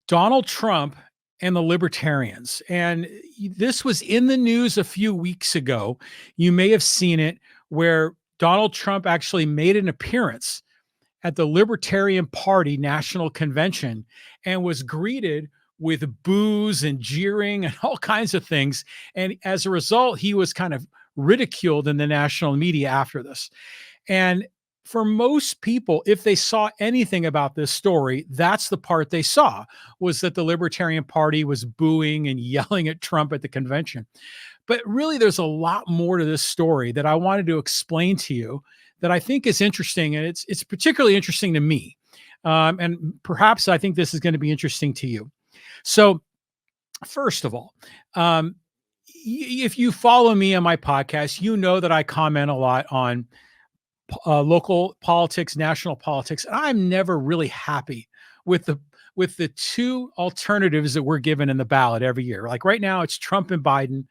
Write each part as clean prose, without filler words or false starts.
Donald Trump and the Libertarians. And this was in the news a few weeks ago. You may have seen it, where Donald Trump actually made an appearance at the Libertarian Party National Convention and was greeted with boos and jeering and all kinds of things. And as a result, he was kind of ridiculed in the national media after this. And for most people, if they saw anything about this story, that's the part they saw, was that the Libertarian Party was booing and yelling at Trump at the convention. But really, there's a lot more to this story that I wanted to explain to you that I think is interesting, and it's particularly interesting to me. And perhaps I think this is going to be interesting to you. So, first of all, if you follow me on my podcast, you know that I comment a lot on local politics, national politics. And I'm never really happy with the two alternatives that we're given in the ballot every year. Like right now, it's Trump and Biden.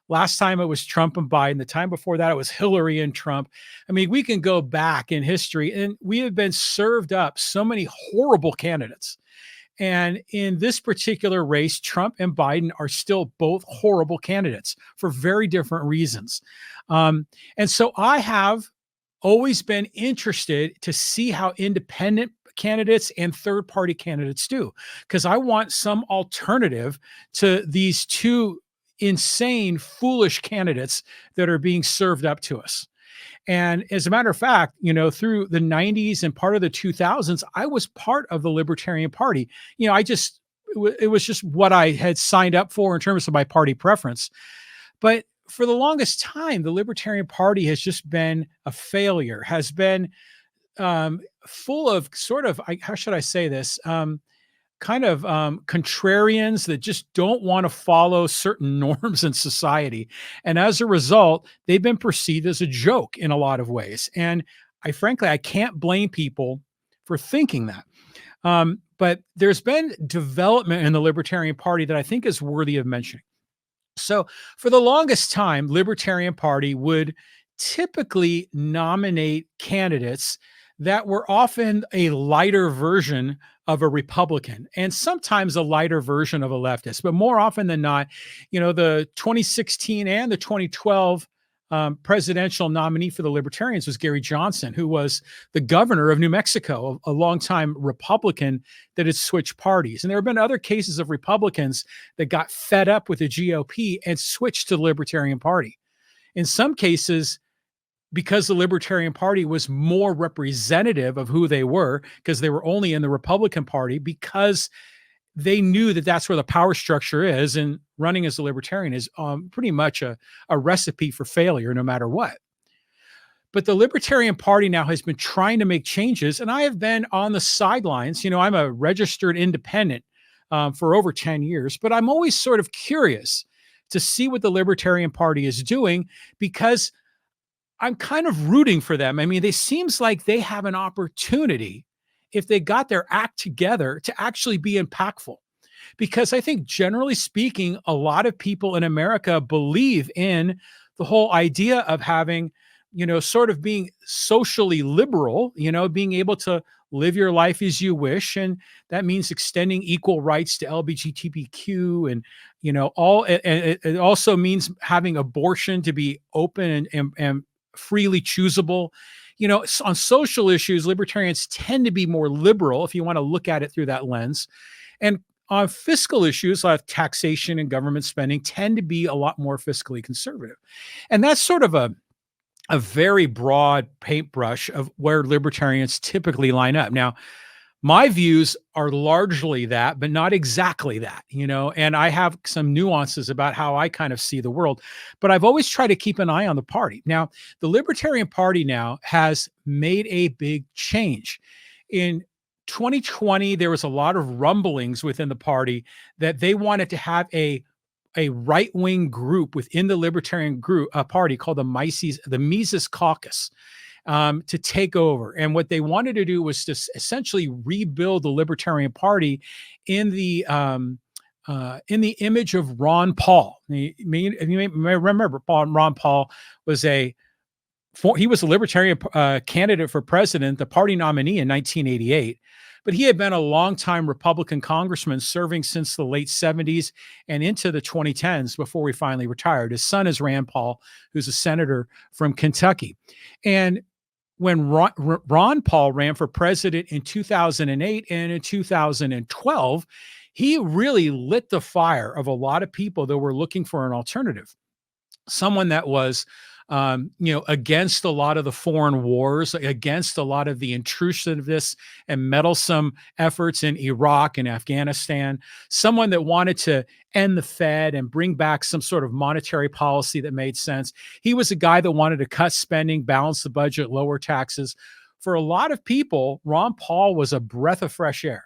Last time it was Trump and Biden. The time before that, it was Hillary and Trump. I mean, we can go back in history, and we have been served up so many horrible candidates. And in this particular race, Trump and Biden are still both horrible candidates for very different reasons. And so I have always been interested to see how independent candidates and third-party candidates do, because I want some alternative to these two insane, foolish candidates that are being served up to us. And as a matter of fact, through the 90s and part of the 2000s, I was part of the Libertarian Party. It was just what I had signed up for in terms of my party preference. But for the longest time, the Libertarian Party has just been a failure, has been full of sort of, how should I say this? Contrarians that just don't want to follow certain norms in society. And as a result, they've been perceived as a joke in a lot of ways. And I can't blame people for thinking that. But there's been development in the Libertarian Party that I think is worthy of mentioning. So for the longest time, Libertarian Party would typically nominate candidates that were often a lighter version of a Republican and sometimes a lighter version of a leftist. But more often than not, the 2016 and the 2012 presidential nominee for the Libertarians was Gary Johnson, who was the governor of New Mexico, a longtime Republican that had switched parties. And there have been other cases of Republicans that got fed up with the GOP and switched to the Libertarian Party. In some cases, because the Libertarian Party was more representative of who they were, because they were only in the Republican Party, because they knew that that's where the power structure is, and running as a Libertarian is pretty much a recipe for failure no matter what. But the Libertarian Party now has been trying to make changes, and I have been on the sidelines. I'm a registered independent for over 10 years, but I'm always sort of curious to see what the Libertarian Party is doing, because I'm kind of rooting for them. I mean, it seems like they have an opportunity, if they got their act together, to actually be impactful. Because I think, generally speaking, a lot of people in America believe in the whole idea of having, sort of being socially liberal, being able to live your life as you wish. And that means extending equal rights to LGBTQ and, it also means having abortion to be open and freely choosable. On social issues, Libertarians tend to be more liberal if you want to look at it through that lens. And on fiscal issues like taxation and government spending tend to be a lot more fiscally conservative. And that's sort of a very broad paintbrush of where Libertarians typically line up. Now, my views are largely that, but not exactly that, and I have some nuances about how I kind of see the world, but I've always tried to keep an eye on the party. Now, the Libertarian Party now has made a big change. In 2020, there was a lot of rumblings within the party that they wanted to have a right-wing group within the Libertarian Party called the Mises Caucus. To take over. And what they wanted to do was to essentially rebuild the Libertarian Party in the image of Ron Paul. You may remember Ron Paul was he was a Libertarian candidate for president, the party nominee in 1988. but he had been a longtime Republican congressman serving since the late 70s and into the 2010s before he finally retired. His son is Rand Paul, who's a senator from Kentucky. And when Ron Paul ran for president in 2008 and in 2012, he really lit the fire of a lot of people that were looking for an alternative. Someone that was, against a lot of the foreign wars, against a lot of the intrusiveness and meddlesome efforts in Iraq and Afghanistan, someone that wanted to end the Fed and bring back some sort of monetary policy that made sense. He was a guy that wanted to cut spending, balance the budget, lower taxes. For a lot of people, Ron Paul was a breath of fresh air.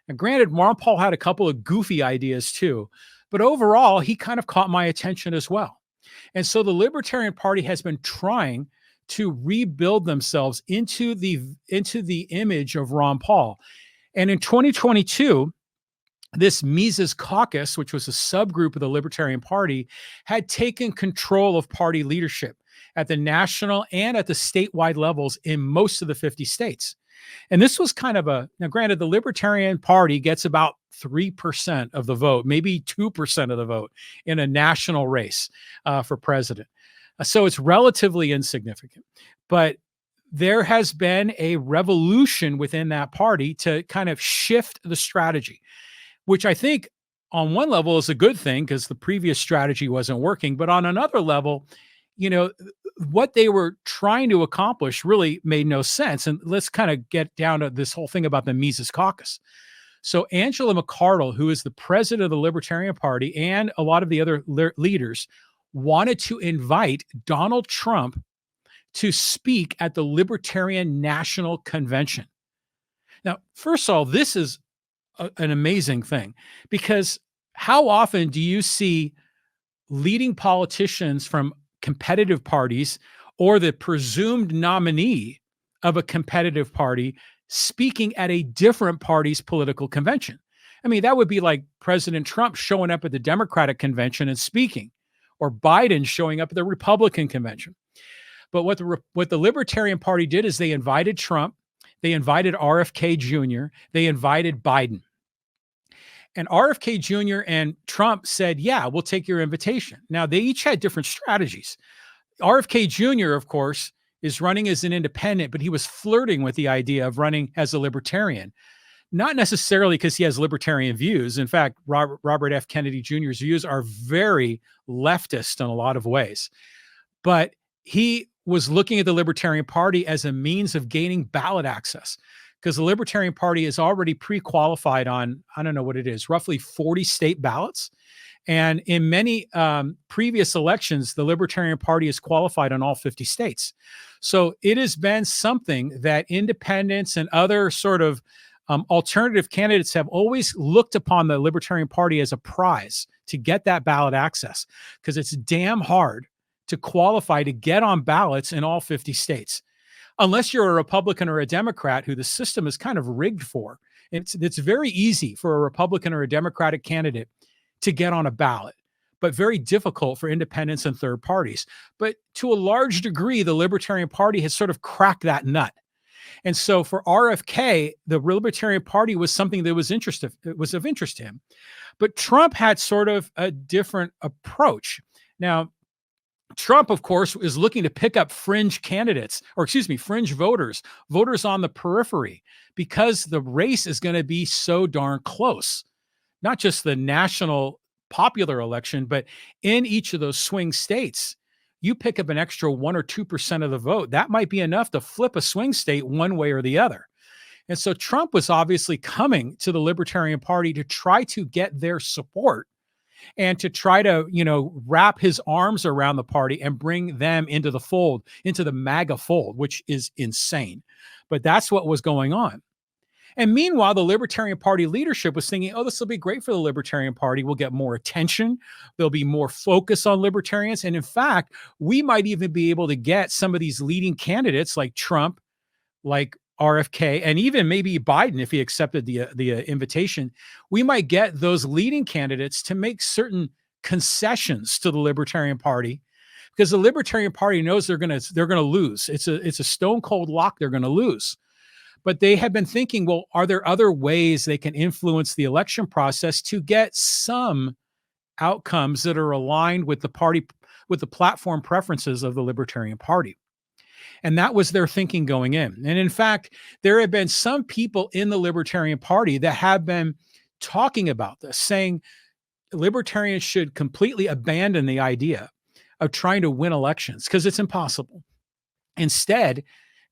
And granted, Ron Paul had a couple of goofy ideas too, but overall, he kind of caught my attention as well. And so the Libertarian Party has been trying to rebuild themselves into the image of Ron Paul. And in 2022, this Mises Caucus, which was a subgroup of the Libertarian Party, had taken control of party leadership at the national and at the statewide levels in most of the 50 states. And this was kind of now granted, the Libertarian Party gets about 3% of the vote, maybe 2% of the vote in a national race for president. So it's relatively insignificant. But there has been a revolution within that party to kind of shift the strategy, which I think on one level is a good thing because the previous strategy wasn't working. But on another level, what they were trying to accomplish really made no sense. And let's kind of get down to this whole thing about the Mises Caucus. So Angela McArdle, who is the president of the Libertarian Party, and a lot of the other leaders wanted to invite Donald Trump to speak at the Libertarian National Convention. Now, first of all, this is an amazing thing, because how often do you see leading politicians from competitive parties or the presumed nominee of a competitive party speaking at a different party's political convention? I mean, that would be like President Trump showing up at the Democratic convention and speaking, or Biden showing up at the Republican convention. But what the Libertarian Party did is they invited Trump, they invited RFK Jr., they invited Biden. And RFK Jr. and Trump said, yeah, we'll take your invitation. Now, they each had different strategies. RFK Jr., of course, is running as an independent, but he was flirting with the idea of running as a libertarian, not necessarily because he has libertarian views. In fact, Robert F. Kennedy Jr.'s views are very leftist in a lot of ways. But he was looking at the Libertarian Party as a means of gaining ballot access, because the Libertarian Party is already pre-qualified on, I don't know what it is, roughly 40 state ballots. And in many previous elections, the Libertarian Party is qualified on all 50 states. So it has been something that independents and other sort of alternative candidates have always looked upon the Libertarian Party as a prize to get that ballot access, because it's damn hard to qualify to get on ballots in all 50 states. Unless you're a Republican or a Democrat who the system is kind of rigged for. It's very easy for a Republican or a Democratic candidate to get on a ballot, but very difficult for independents and third parties. But to a large degree, the Libertarian Party has sort of cracked that nut. And so for RFK, the Libertarian Party was something that was of interest to him. But Trump had sort of a different approach. Now, Trump, of course, is looking to pick up fringe candidates, fringe voters on the periphery, because the race is going to be so darn close. Not just the national popular election, but in each of those swing states, you pick up an extra 1 or 2% of the vote. That might be enough to flip a swing state one way or the other. And so Trump was obviously coming to the Libertarian Party to try to get their support and to try to, wrap his arms around the party and bring them into the fold, into the MAGA fold, which is insane. But that's what was going on. And meanwhile, the Libertarian Party leadership was thinking, oh, this will be great for the Libertarian Party. We'll get more attention. There'll be more focus on libertarians. And in fact, we might even be able to get some of these leading candidates like Trump, like RFK, and even maybe Biden, if he accepted the invitation. We might get those leading candidates to make certain concessions to the Libertarian Party, because the Libertarian Party knows they're going to lose. It's a stone cold lock. They're going to lose. But they have been thinking, well, are there other ways they can influence the election process to get some outcomes that are aligned with with the platform preferences of the Libertarian Party? And that was their thinking going in. And in fact, there have been some people in the Libertarian Party that have been talking about this, saying libertarians should completely abandon the idea of trying to win elections because it's impossible. Instead,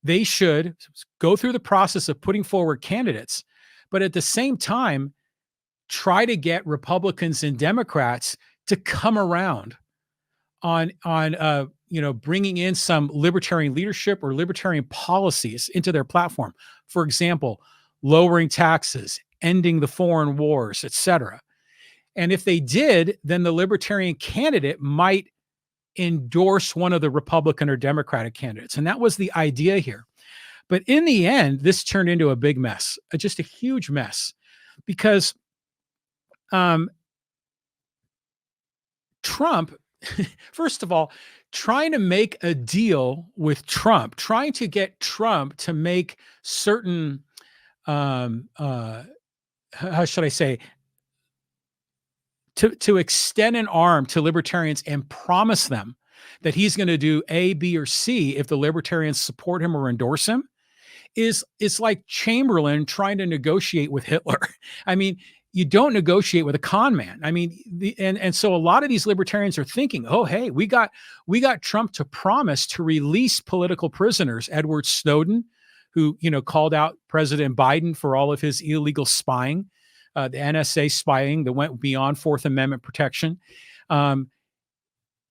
they should go through the process of putting forward candidates, but at the same time, try to get Republicans and Democrats to come around on bringing in some libertarian leadership or libertarian policies into their platform. For example, lowering taxes, ending the foreign wars, etc. And if they did, then the libertarian candidate might endorse one of the Republican or Democratic candidates. And that was the idea here. But in the end, this turned into a big mess, just a huge mess, because Trump, first of all, trying to make a deal with Trump, trying to get Trump to make certain, how should I say, to extend an arm to libertarians and promise them that he's going to do A, B, or C if the libertarians support him or endorse him is like Chamberlain trying to negotiate with Hitler. I mean, you don't negotiate with a con man. I mean, and so a lot of these libertarians are thinking, oh, hey, we got Trump to promise to release political prisoners, Edward Snowden, who called out President Biden for all of his illegal spying, the NSA spying that went beyond Fourth Amendment protection.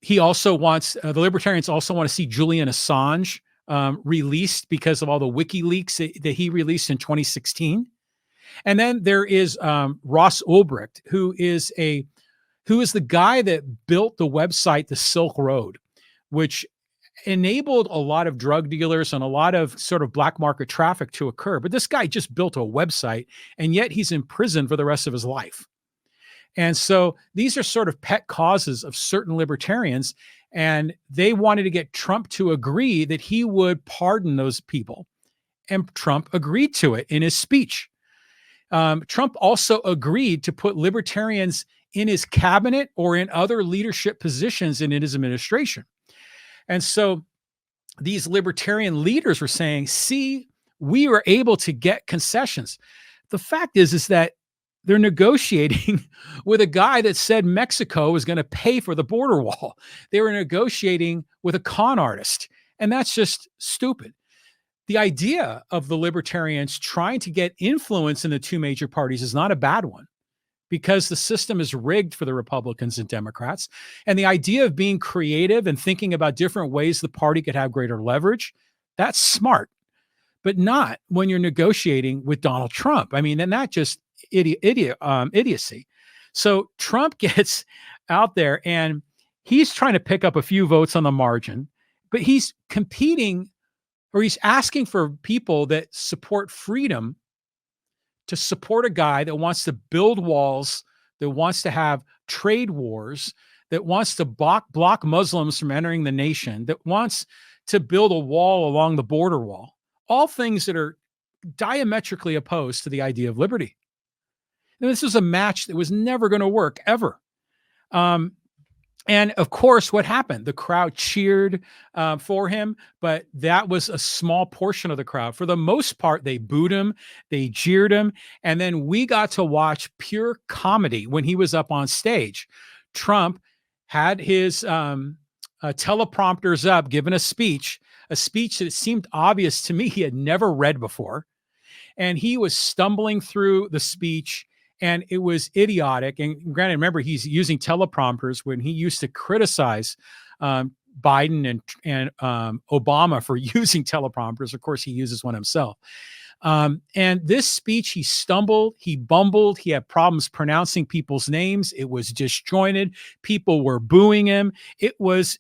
He also wants the libertarians also want to see Julian Assange released because of all the WikiLeaks that he released in 2016. And then there is Ross Ulbricht, who is the guy that built the website The Silk Road, which enabled a lot of drug dealers and a lot of sort of black market traffic to occur. But this guy just built a website, and yet he's in prison for the rest of his life. And so these are sort of pet causes of certain libertarians, and they wanted to get Trump to agree that he would pardon those people. And Trump agreed to it in his speech. Trump also agreed to put libertarians in his cabinet or in other leadership positions in his administration. And so these libertarian leaders were saying, see, we were able to get concessions. The fact is that they're negotiating with a guy that said Mexico was going to pay for the border wall. They were negotiating with a con artist, and that's just stupid. The idea of the libertarians trying to get influence in the two major parties is not a bad one, because the system is rigged for the Republicans and Democrats. And the idea of being creative and thinking about different ways the party could have greater leverage, that's smart, but not when you're negotiating with Donald Trump. I mean, and that just idiocy. So Trump gets out there and he's trying to pick up a few votes on the margin, but he's competing, or he's asking for people that support freedom to support a guy that wants to build walls, that wants to have trade wars, that wants to block Muslims from entering the nation, that wants to build a wall along the border wall. All things that are diametrically opposed to the idea of liberty. And this was a match that was never going to work, ever. And of course, what happened? The crowd cheered for him, but that was a small portion of the crowd. For the most part, they booed him, they jeered him, and then we got to watch pure comedy when he was up on stage. Trump had his teleprompters up, giving a speech that seemed obvious to me he had never read before. And he was stumbling through the speech, and it was idiotic. And granted, remember, he's using teleprompters when he used to criticize Biden and Obama for using teleprompters. Of course, he uses one himself. And this speech, he stumbled, he bumbled, he had problems pronouncing people's names. It was disjointed. People were booing him. It was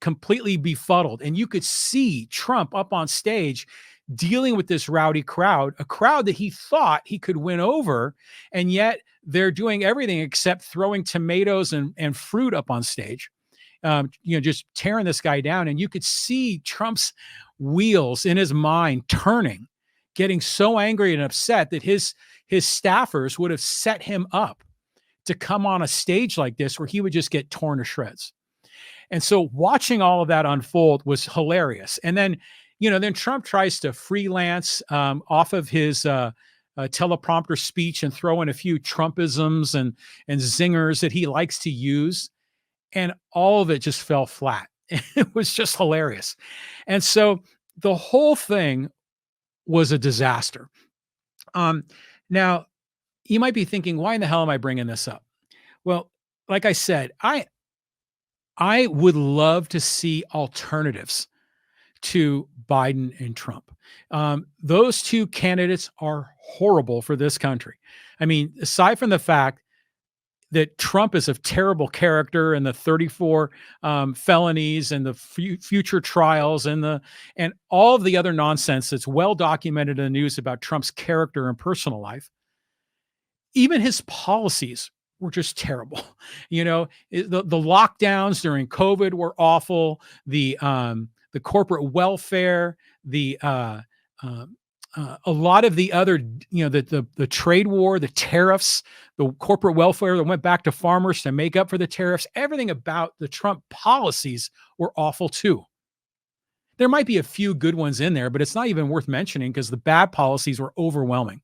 completely befuddled. And you could see Trump up on stage dealing with this rowdy crowd, a crowd that he thought he could win over, and yet they're doing everything except throwing tomatoes and fruit up on stage, just tearing this guy down. And you could see Trump's wheels in his mind turning, getting so angry and upset that his staffers would have set him up to come on a stage like this where he would just get torn to shreds. And so watching all of that unfold was hilarious. And then, then Trump tries to freelance off of his teleprompter speech and throw in a few Trumpisms and zingers that he likes to use. And all of it just fell flat. It was just hilarious. And so the whole thing was a disaster. Now, you might be thinking, why in the hell am I bringing this up? Well, like I said, I would love to see alternatives to Biden and Trump. Those two candidates are horrible for this country. I mean, aside from the fact that Trump is of terrible character and the 34 felonies and the future trials and all of the other nonsense that's well documented in the news about Trump's character and personal life, even his policies were just terrible. The lockdowns during COVID were awful. The corporate welfare, a lot of the other, the trade war, the tariffs, the corporate welfare that went back to farmers to make up for the tariffs, everything about the Trump policies were awful too. There might be a few good ones in there, but it's not even worth mentioning because the bad policies were overwhelming.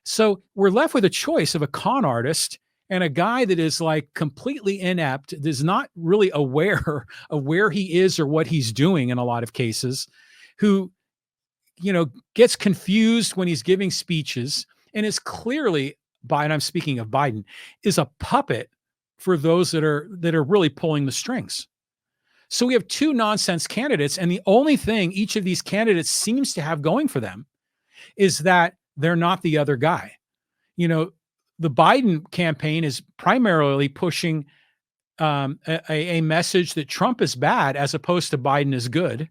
So we're left with a choice of a con artist and a guy that is like completely inept, is not really aware of where he is or what he's doing in a lot of cases, who, gets confused when he's giving speeches and is clearly, and I'm speaking of Biden, is a puppet for those that are really pulling the strings. So we have two nonsense candidates, and the only thing each of these candidates seems to have going for them is that they're not the other guy. The Biden campaign is primarily pushing a message that Trump is bad as opposed to Biden is good.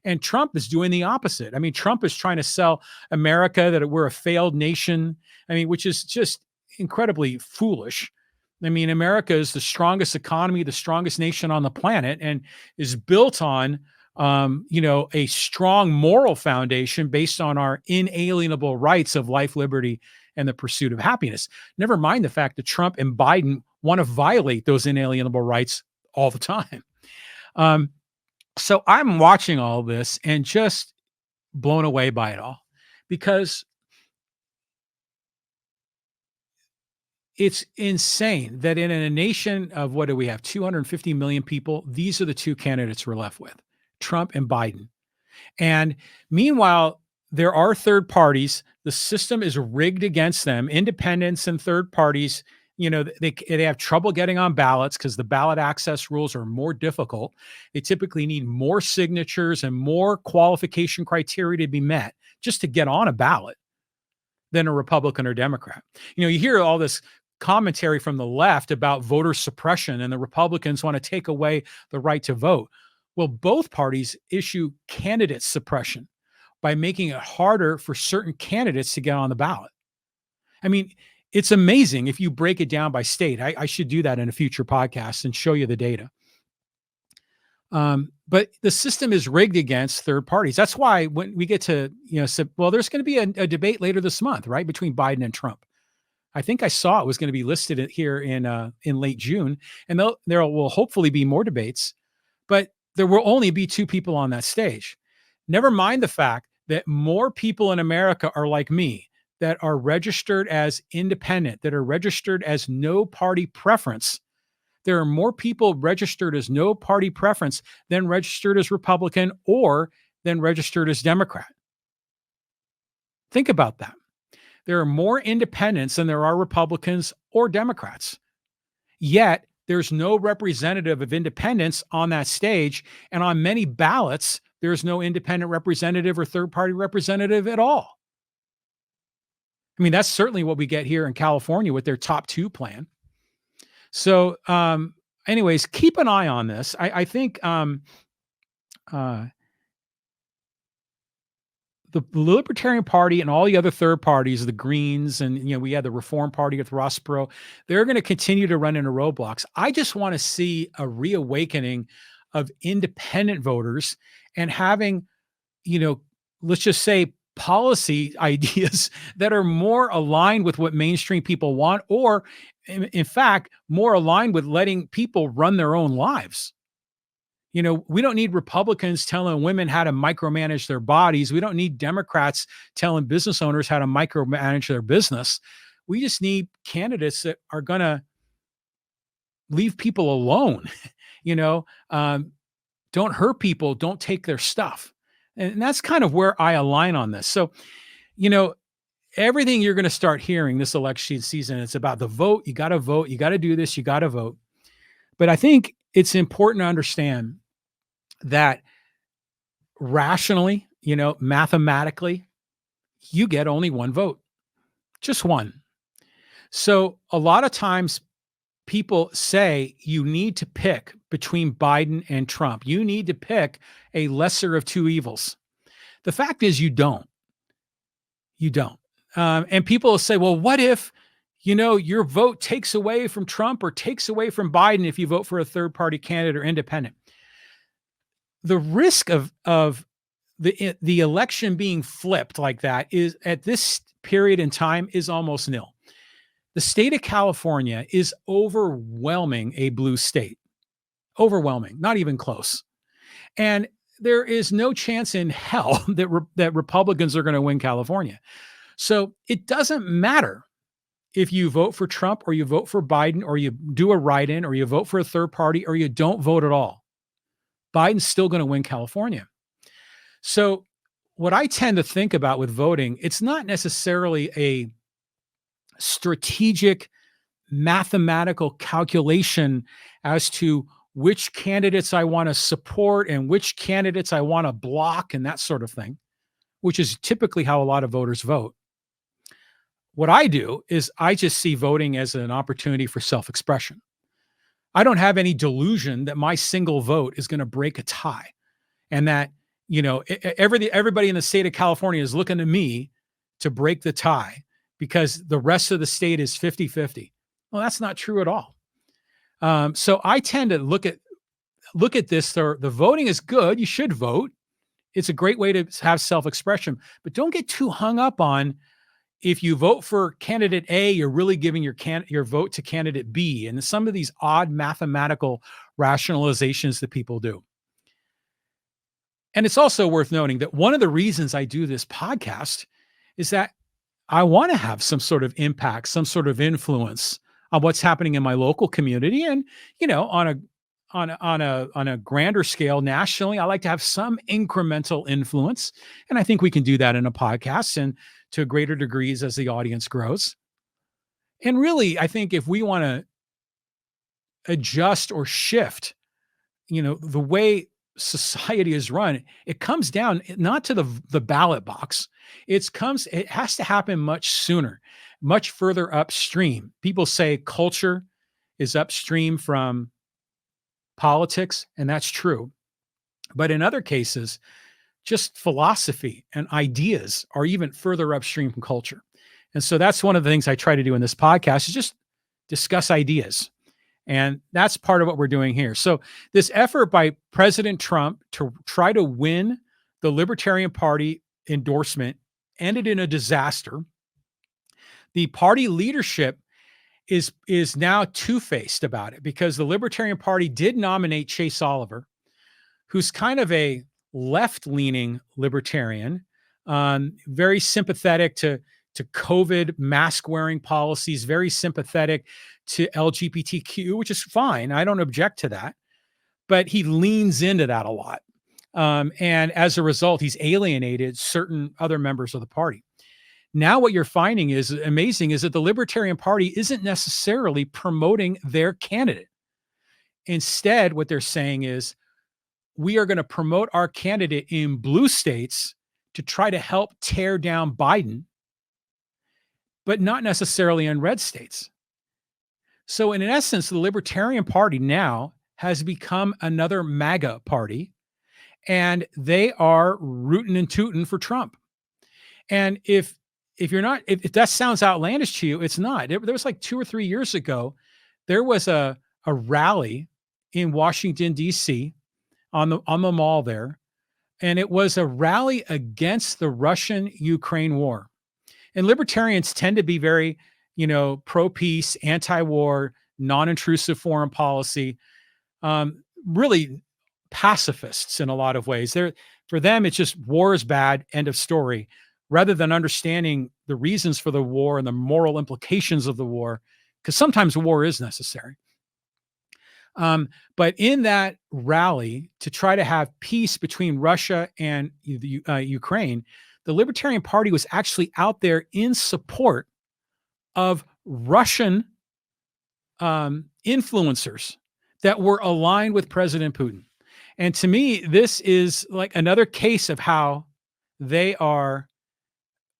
And Trump is doing the opposite. I mean, Trump is trying to sell America that we're a failed nation. I mean, which is just incredibly foolish. I mean, America is the strongest economy, the strongest nation on the planet, and is built on, a strong moral foundation based on our inalienable rights of life, liberty, and the pursuit of happiness. Never mind the fact that Trump and Biden want to violate those inalienable rights all the time. So I'm watching all this and just blown away by it all, because it's insane that in a nation of, what do we have, 250 million people, these are the two candidates we're left with, Trump and Biden. And meanwhile, there are third parties. The system is rigged against them. Independents and third parties, they have trouble getting on ballots because the ballot access rules are more difficult. They typically need more signatures and more qualification criteria to be met just to get on a ballot than a Republican or Democrat. You hear all this commentary from the left about voter suppression and the Republicans want to take away the right to vote. Well, both parties issue candidate suppression by making it harder for certain candidates to get on the ballot. I mean, it's amazing if you break it down by state. I should do that in a future podcast and show you the data. But the system is rigged against third parties. That's why when we get to, say, well, there's going to be a debate later this month, right, between Biden and Trump. I think I saw it was going to be listed here in late June, and there will hopefully be more debates, but there will only be two people on that stage. Never mind the fact that more people in America are like me, that are registered as independent, that are registered as no party preference. There are more people registered as no party preference than registered as Republican or than registered as Democrat. Think about that. There are more independents than there are Republicans or Democrats. Yet there's no representative of independents on that stage. And on many ballots, there's no independent representative or third party representative at all. I mean, that's certainly what we get here in California with their top two plan. So anyways, keep an eye on this. I think the Libertarian Party and all the other third parties, the Greens, and we had the Reform Party with Ross Perot, they're going to continue to run into roadblocks. I just want to see a reawakening of independent voters and having, let's just say, policy ideas that are more aligned with what mainstream people want, or in fact, more aligned with letting people run their own lives. We don't need Republicans telling women how to micromanage their bodies. We don't need Democrats telling business owners how to micromanage their business. We just need candidates that are going to leave people alone. you know, um, don't hurt people, don't take their stuff. And that's kind of where I align on this. So, you know, everything you're going to start hearing this election season, it's about the vote. You got to vote. You got to do this. You got to vote. But I think it's important to understand that rationally, mathematically, you get only one vote, just one. So a lot of times people say you need to pick between Biden and Trump. You need to pick a lesser of two evils. The fact is you don't. You don't. And people will say, well, what if, your vote takes away from Trump or takes away from Biden if you vote for a third party candidate or independent? The risk of the election being flipped like that is at this period in time is almost nil. The state of California is overwhelming a blue state. Overwhelming, not even close. And there is no chance in hell that Republicans are going to win California. So it doesn't matter if you vote for Trump or you vote for Biden or you do a write-in or you vote for a third party or you don't vote at all. Biden's still going to win California. So what I tend to think about with voting, it's not necessarily a strategic mathematical calculation as to which candidates I want to support and which candidates I want to block and that sort of thing, which is typically how a lot of voters vote. What I do is I just see voting as an opportunity for self-expression. I don't have any delusion that my single vote is going to break a tie and that, everybody in the state of California is looking to me to break the tie because the rest of the state is 50-50. Well, that's not true at all. So I tend to look at this. The voting is good. You should vote. It's a great way to have self-expression, but don't get too hung up on if you vote for candidate A, you're really giving your vote to candidate B, and some of these odd mathematical rationalizations that people do. And it's also worth noting that one of the reasons I do this podcast is that I want to have some sort of impact, some sort of influence on what's happening in my local community, and on a grander scale nationally, I like to have some incremental influence, and I think we can do that in a podcast and to greater degrees as the audience grows. And really, I think if we want to adjust or shift, the way society is run, it comes down not to the ballot box. It has to happen much sooner, much further upstream. People say culture is upstream from politics, and that's true. But in other cases, just philosophy and ideas are even further upstream from culture. And so that's one of the things I try to do in this podcast is just discuss ideas. And that's part of what we're doing here. So this effort by President Trump to try to win the Libertarian Party endorsement ended in a disaster. The party leadership is now two-faced about it because the Libertarian Party did nominate Chase Oliver, who's kind of a left-leaning libertarian, very sympathetic to COVID mask-wearing policies, very sympathetic to LGBTQ, which is fine. I don't object to that. But he leans into that a lot. And as a result, he's alienated certain other members of the party. Now what you're finding is amazing is that the Libertarian Party isn't necessarily promoting their candidate. Instead, what they're saying is, we are going to promote our candidate in blue states to try to help tear down Biden, but not necessarily in red states. So in essence, the Libertarian Party now has become another MAGA party, and they are rootin' and tootin' for Trump. And if that sounds outlandish to you, it's not. There was like 2 or 3 years ago, there was a rally in Washington, D.C., on the mall there, and it was a rally against the Russian-Ukraine war. And libertarians tend to be very, pro-peace, anti-war, non-intrusive foreign policy, really pacifists in a lot of ways. For them, it's just war is bad, end of story, rather than understanding the reasons for the war and the moral implications of the war, because sometimes war is necessary. But in that rally to try to have peace between Russia and Ukraine, the Libertarian Party was actually out there in support of Russian influencers that were aligned with President Putin. And to me, this is like another case of how they are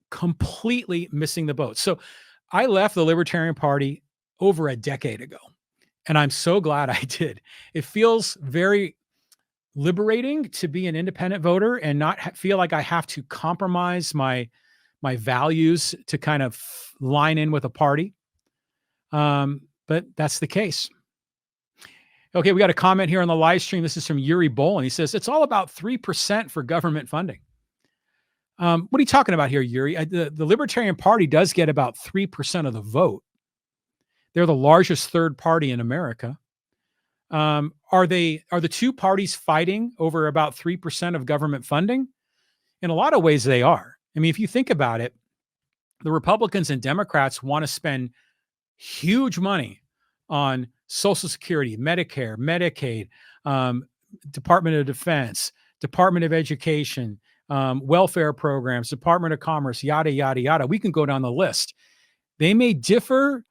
completely missing the boat. So I left the Libertarian Party over a decade ago, and I'm so glad I did. It feels very liberating to be an independent voter and not feel like I have to compromise my values to kind of line in with a party. But that's the case. Okay, we got a comment here on the live stream. This is from Yuri Bolin. He says, it's all about 3% for government funding. What are you talking about here, Yuri? The Libertarian Party does get about 3% of the vote. They're the largest third party in America. Are the two parties fighting over about 3% of government funding? In a lot of ways, they are. I mean, if you think about it, the Republicans and Democrats want to spend huge money on Social Security, Medicare, Medicaid, Department of Defense, Department of Education, welfare programs, Department of Commerce, yada, yada, yada. We can go down the list. They may differ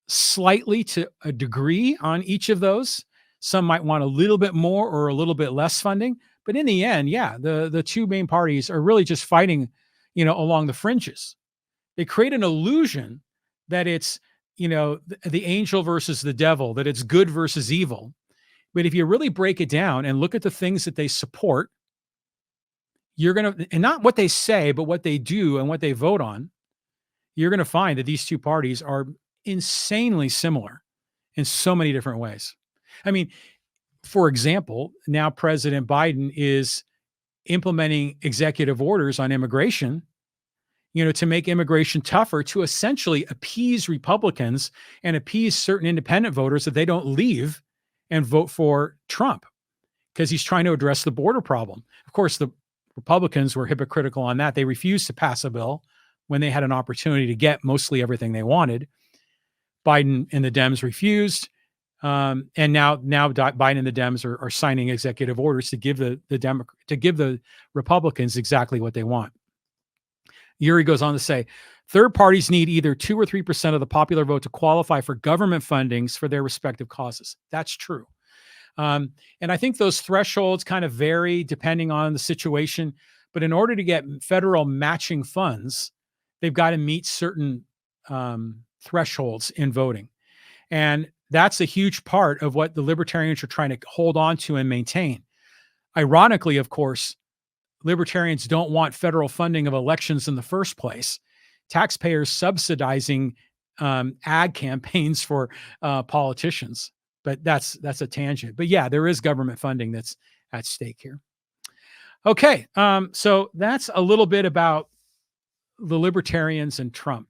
slightly to a degree on each of those. Some might want a little bit more or a little bit less funding. But in the end, yeah, the two main parties are really just fighting, along the fringes. They create an illusion that it's, the angel versus the devil, that it's good versus evil. But if you really break it down and look at the things that they support, you're going to, and not what they say, but what they do and what they vote on, you're going to find that these two parties are insanely similar in so many different ways. I mean, for example, now President Biden is implementing executive orders on immigration, to make immigration tougher, to essentially appease Republicans and appease certain independent voters that they don't leave and vote for Trump, because he's trying to address the border problem. Of course, the Republicans were hypocritical on that. They refused to pass a bill when they had an opportunity to get mostly everything they wanted. Biden and the Dems refused. And now Biden and the Dems are signing executive orders to give the Republicans exactly what they want. Yuri goes on to say, third parties need either 2 or 3% of the popular vote to qualify for government fundings for their respective causes. That's true. And I think those thresholds kind of vary depending on the situation. But in order to get federal matching funds, they've got to meet certain thresholds in voting. And that's a huge part of what the Libertarians are trying to hold on to and maintain. Ironically, of course, Libertarians don't want federal funding of elections in the first place. Taxpayers subsidizing ad campaigns for politicians. But that's a tangent. But yeah, there is government funding that's at stake here. Okay, so that's a little bit about the Libertarians and Trump.